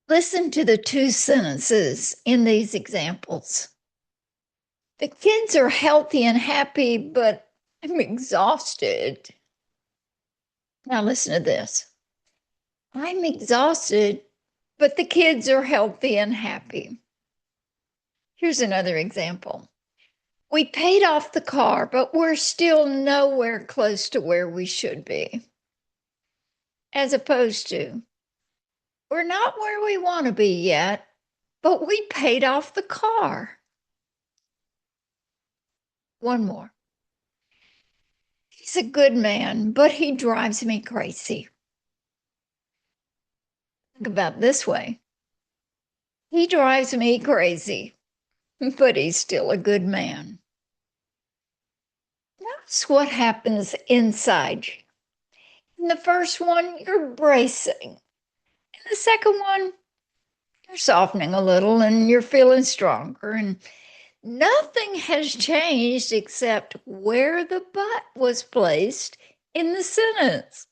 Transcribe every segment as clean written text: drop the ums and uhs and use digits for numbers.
Listen to the two sentences in these examples. The kids are healthy and happy, but I'm exhausted. Now listen to this. I'm exhausted, but the kids are healthy and happy. Here's another example. We paid off the car, but we're still nowhere close to where we should be. As opposed to, we're not where we want to be yet, but we paid off the car. One more. He's a good man, but he drives me crazy. Think about it this way. He drives me crazy, but he's still a good man. Notice what happens inside you. In the first one, you're bracing. In the second one, you're softening a little and you're feeling stronger. And nothing has changed except where the but was placed in the sentence.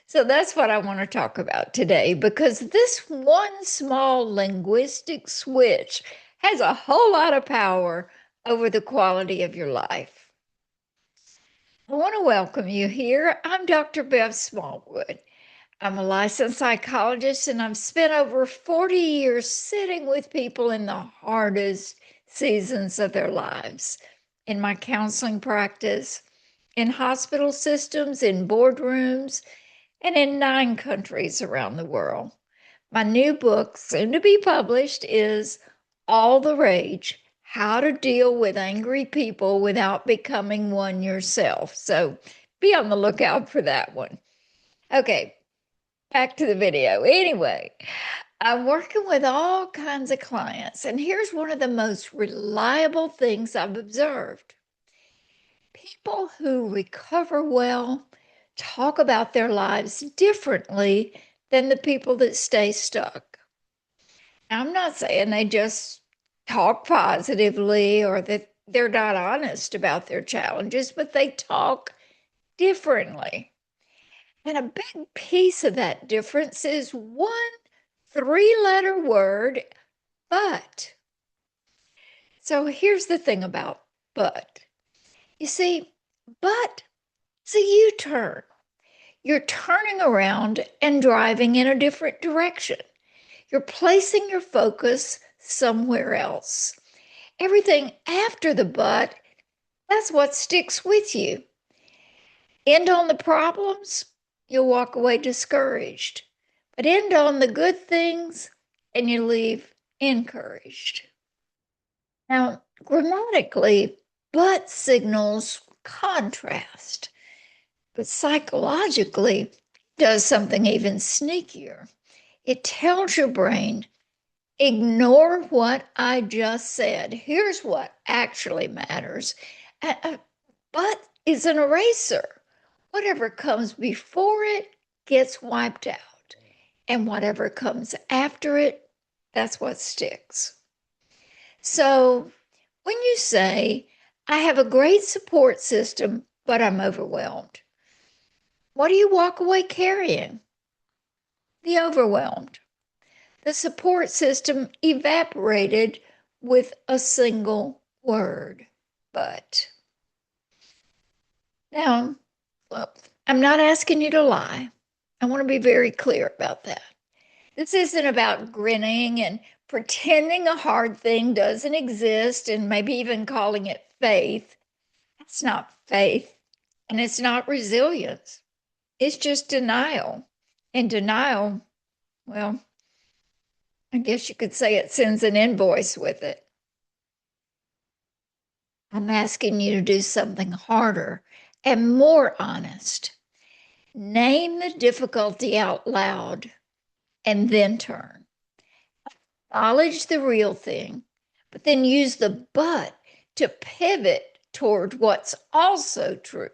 So that's what I want to talk about today, because this one small linguistic switch has a whole lot of power over the quality of your life. I want to welcome you here. I'm Dr. Bev Smallwood. I'm a licensed psychologist, and I've spent over 40 years sitting with people in the hardest seasons of their lives in my counseling practice, in hospital systems, in boardrooms, and in 9 countries around the world. My new book, soon to be published, is All the Rage: How to Deal with Angry People Without Becoming One Yourself. So be on the lookout for that one. Okay, back to the video. Anyway, I'm working with all kinds of clients, and here's one of the most reliable things I've observed. People who recover well talk about their lives differently than the people that stay stuck. Now, I'm not saying they just talk positively or that they're not honest about their challenges, but they talk differently. And a big piece of that difference is one 3-letter word, but. So here's the thing about but. You see, but it's a U-turn. You're turning around and driving in a different direction. You're placing your focus somewhere else. Everything after the but, that's what sticks with you. End on the problems, you'll walk away discouraged. But end on the good things, and you leave encouraged. Now, grammatically, but signals contrast. But psychologically, it does something even sneakier. It tells your brain, ignore what I just said. Here's what actually matters. But is an eraser. Whatever comes before it gets wiped out. And whatever comes after it, that's what sticks. So when you say, I have a great support system, but I'm overwhelmed, what do you walk away carrying? The overwhelmed. The support system evaporated with a single word, but. Now, look, I'm not asking you to lie. I want to be very clear about that. This isn't about grinning and pretending a hard thing doesn't exist and maybe even calling it faith. That's not faith, and it's not resilience. It's just denial. And denial, well, I guess you could say it sends an invoice with it. I'm asking you to do something harder and more honest. Name the difficulty out loud and then turn. Acknowledge the real thing, but then use the but to pivot toward what's also true: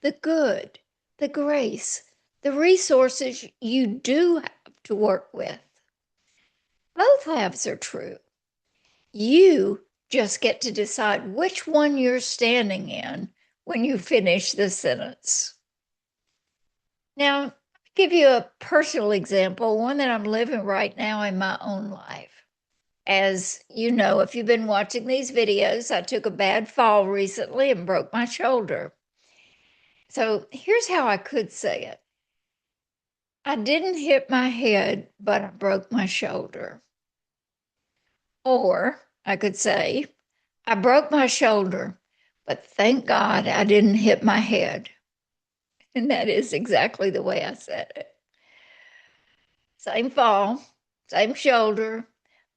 the good, the grace, the resources you do have to work with. Both halves are true. You just get to decide which one you're standing in when you finish the sentence. Now, Give you a personal example, one that I'm living right now in my own life. As you know, if you've been watching these videos, I took a bad fall recently and broke my shoulder. So here's how I could say it. I didn't hit my head, but I broke my shoulder. Or I could say, I broke my shoulder, but thank God I didn't hit my head. And that is exactly the way I said it. Same fall, same shoulder,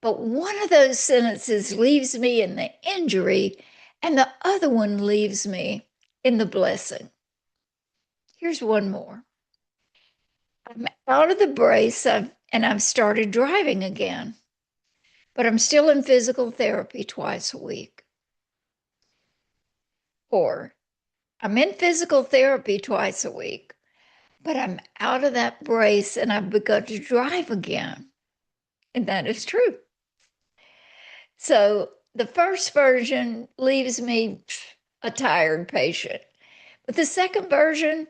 but one of those sentences leaves me in the injury, and the other one leaves me in the blessing. Here's one more. I'm out of the brace and I've started driving again, but I'm still in physical therapy twice a week. Or I'm in physical therapy twice a week, but I'm out of that brace and I've begun to drive again. And that is true. So the first version leaves me a tired patient. But the second version,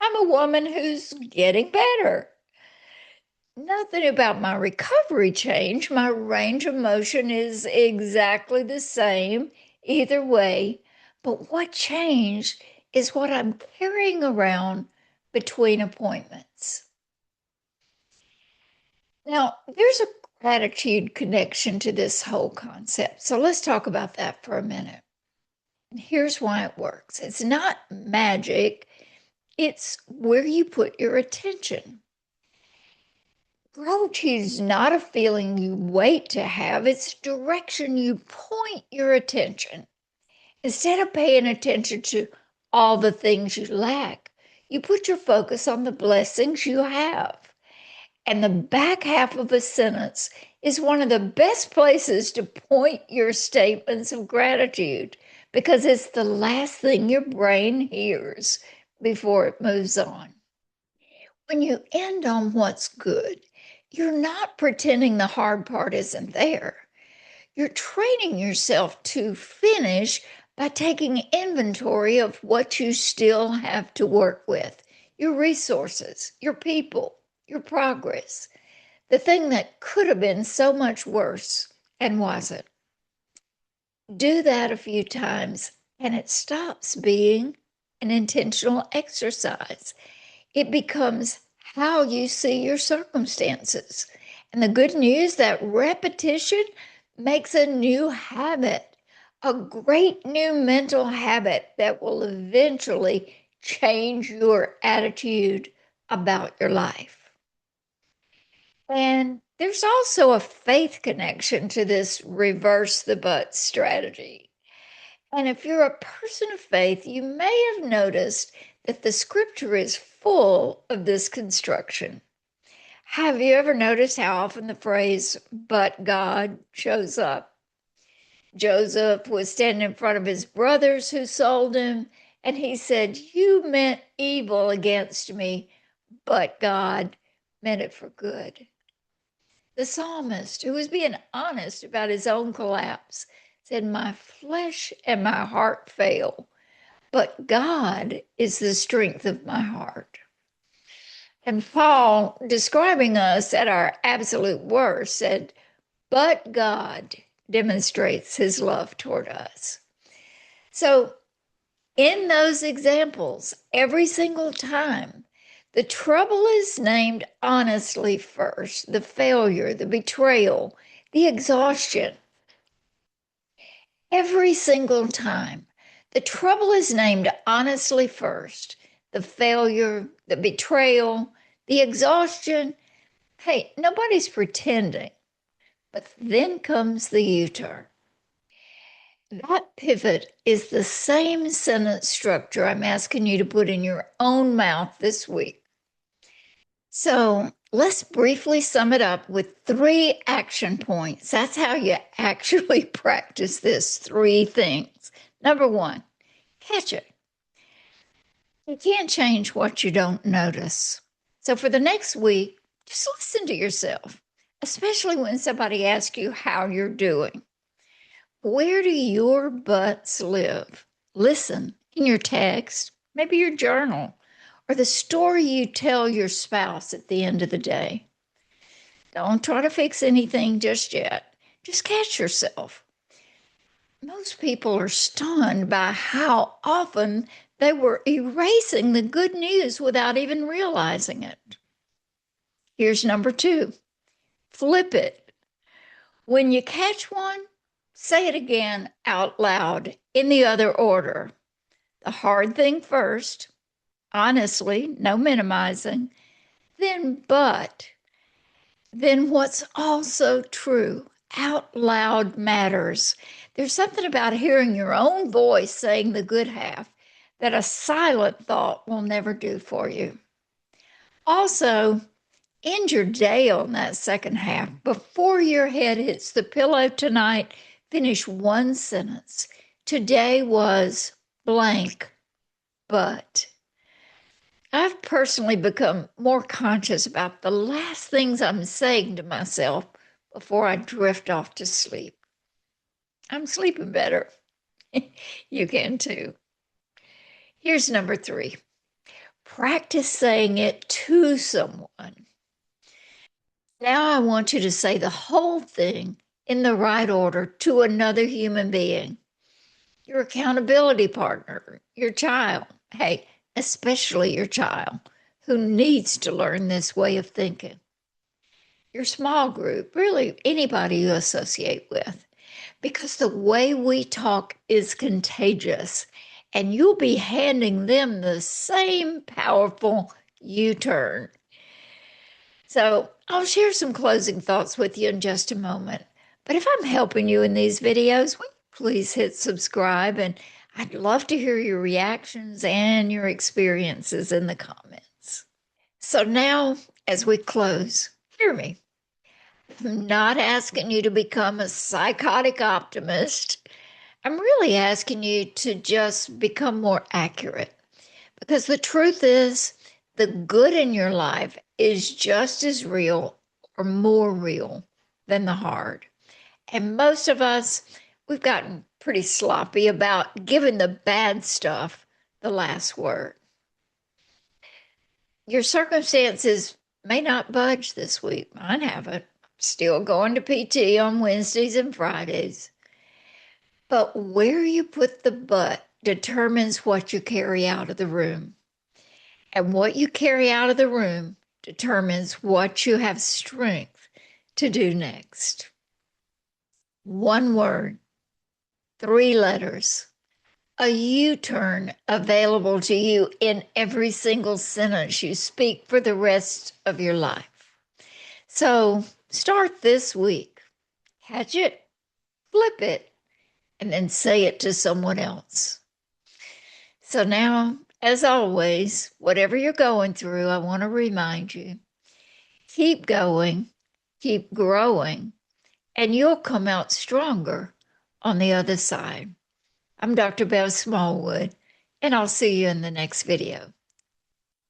I'm a woman who's getting better. Nothing about my recovery changed. My range of motion is exactly the same either way. But what changed is what I'm carrying around between appointments. Now, there's a gratitude connection to this whole concept. So let's talk about that for a minute. And here's why it works. It's not magic, it's where you put your attention. Gratitude is not a feeling you wait to have, it's direction you point your attention. Instead of paying attention to all the things you lack, you put your focus on the blessings you have. And the back half of a sentence is one of the best places to point your statements of gratitude because it's the last thing your brain hears before it moves on. When you end on what's good, you're not pretending the hard part isn't there. You're training yourself to finish by taking inventory of what you still have to work with, your resources, your people, your progress, the thing that could have been so much worse and wasn't. Do that a few times and it stops being an intentional exercise. It becomes how you see your circumstances. And the good news, that repetition makes a new habit, a great new mental habit that will eventually change your attitude about your life. And there's also a faith connection to this reverse the but strategy. And if you're a person of faith, you may have noticed that the scripture is full of this construction. Have you ever noticed how often the phrase, but God, shows up? Joseph was standing in front of his brothers who sold him, and he said, you meant evil against me, but God meant it for good. The psalmist, who was being honest about his own collapse, said, my flesh and my heart fail, but God is the strength of my heart. And Paul, describing us at our absolute worst, said, but God demonstrates his love toward us. So, in those examples, every single time, the trouble is named honestly first, the failure, the betrayal, the exhaustion. Every single time, the trouble is named honestly first, the failure, the betrayal, the exhaustion. Hey, nobody's pretending. But then comes the U-turn. That pivot is the same sentence structure I'm asking you to put in your own mouth this week. So let's briefly sum it up with 3 action points. That's how you actually practice this 3 things. Number 1, catch it. You can't change what you don't notice. So for the next week, just listen to yourself, especially when somebody asks you how you're doing. Where do your buts live? Listen in your text, maybe your journal, or the story you tell your spouse at the end of the day. Don't try to fix anything just yet. Just catch yourself. Most people are stunned by how often they were erasing the good news without even realizing it. Here's number 2. Flip it. When you catch one, say it again out loud in the other order. The hard thing first, honestly, no minimizing, then but, then what's also true. Out loud matters. There's something about hearing your own voice saying the good half that a silent thought will never do for you. Also, end your day on that second half. Before your head hits the pillow tonight, finish one sentence. Today was blank, but. I've personally become more conscious about the last things I'm saying to myself before I drift off to sleep. I'm sleeping better. You can too. Here's number 3. Practice saying it to someone. Now I want you to say the whole thing in the right order to another human being, your accountability partner, your child. Hey, especially your child who needs to learn this way of thinking. Your small group, really anybody you associate with, because the way we talk is contagious, and you'll be handing them the same powerful U-turn. So I'll share some closing thoughts with you in just a moment. But if I'm helping you in these videos, will you please hit subscribe, and I'd love to hear your reactions and your experiences in the comments. So now, as we close, hear me. I'm not asking you to become a psychotic optimist. I'm really asking you to just become more accurate. Because the truth is, the good in your life is just as real or more real than the hard. And most of us, we've gotten pretty sloppy about giving the bad stuff the last word. Your circumstances may not budge this week. Mine haven't. Still going to PT on Wednesdays and Fridays. But where you put the but determines what you carry out of the room. And what you carry out of the room determines what you have strength to do next. One word, 3 letters, a U-turn available to you in every single sentence you speak for the rest of your life. So start this week. Catch it, flip it, and then say it to someone else. So now, as always, whatever you're going through, I want to remind you, keep going, keep growing, and you'll come out stronger on the other side. I'm Dr. Bev Smallwood, and I'll see you in the next video.